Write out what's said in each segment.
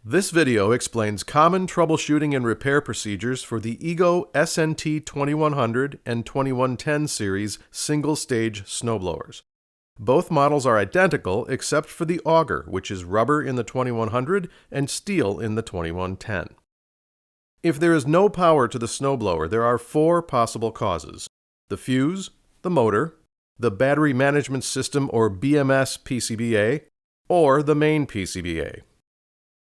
This video explains common troubleshooting and repair procedures for the EGO SNT2100 and 2110 series single-stage snowblowers. Both models are identical except for the auger, which is rubber in the 2100 and steel in the 2110. If there is no power to the snowblower, there are four possible causes: the fuse, the motor, the battery management system or BMS PCBA, or the main PCBA.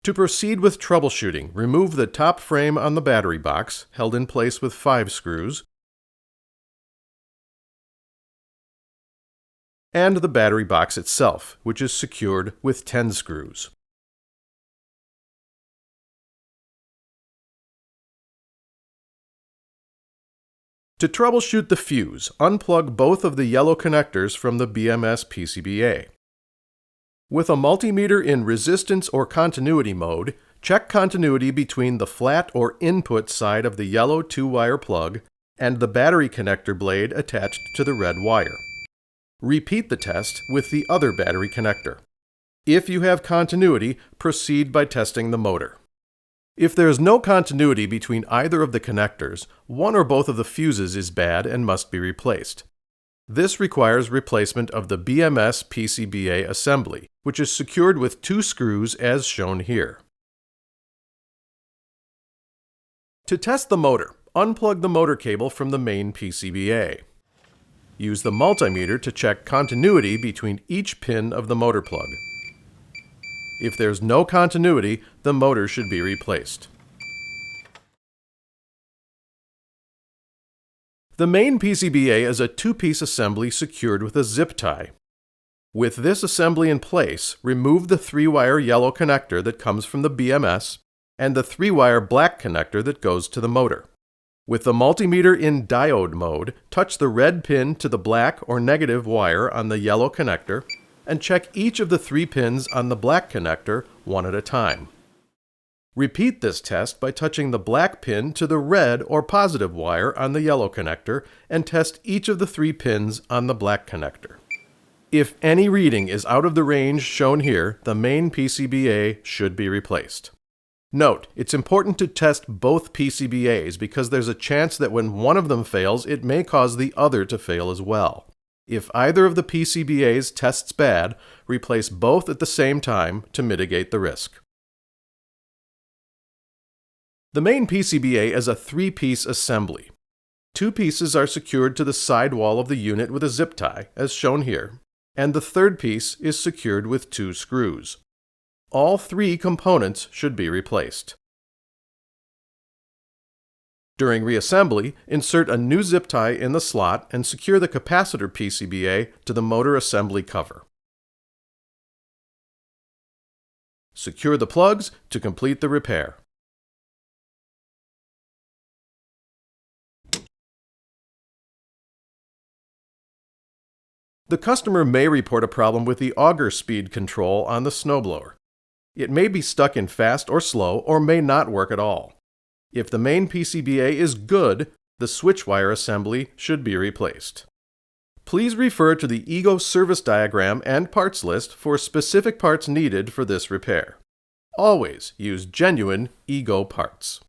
To proceed with troubleshooting, remove the top frame on the battery box, held in place with 5 screws, and the battery box itself, which is secured with 10 screws. To troubleshoot the fuse, unplug both of the yellow connectors from the BMS PCBA. With a multimeter in resistance or continuity mode, check continuity between the flat or input side of the yellow 2-wire plug and the battery connector blade attached to the red wire. Repeat the test with the other battery connector. If you have continuity, proceed by testing the motor. If there is no continuity between either of the connectors, one or both of the fuses is bad and must be replaced. This requires replacement of the BMS PCBA assembly, which is secured with 2 screws as shown here. To test the motor, unplug the motor cable from the main PCBA. Use the multimeter to check continuity between each pin of the motor plug. If there's no continuity, the motor should be replaced. The main PCBA is a 2-piece assembly secured with a zip tie. With this assembly in place, remove the 3-wire yellow connector that comes from the BMS and the 3-wire black connector that goes to the motor. With the multimeter in diode mode, touch the red pin to the black or negative wire on the yellow connector and check each of the 3 pins on the black connector one at a time. Repeat this test by touching the black pin to the red or positive wire on the yellow connector and test each of the 3 pins on the black connector. If any reading is out of the range shown here, the main PCBA should be replaced. Note, it's important to test both PCBAs because there's a chance that when one of them fails, it may cause the other to fail as well. If either of the PCBAs tests bad, replace both at the same time to mitigate the risk. The main PCBA is a 3-piece assembly. 2 pieces are secured to the side wall of the unit with a zip tie, as shown here, and the 3rd piece is secured with 2 screws. All 3 components should be replaced. During reassembly, insert a new zip tie in the slot and secure the capacitor PCBA to the motor assembly cover. Secure the plugs to complete the repair. The customer may report a problem with the auger speed control on the snowblower. It may be stuck in fast or slow or may not work at all. If the main PCBA is good, the switch wire assembly should be replaced. Please refer to the EGO service diagram and parts list for specific parts needed for this repair. Always use genuine EGO parts.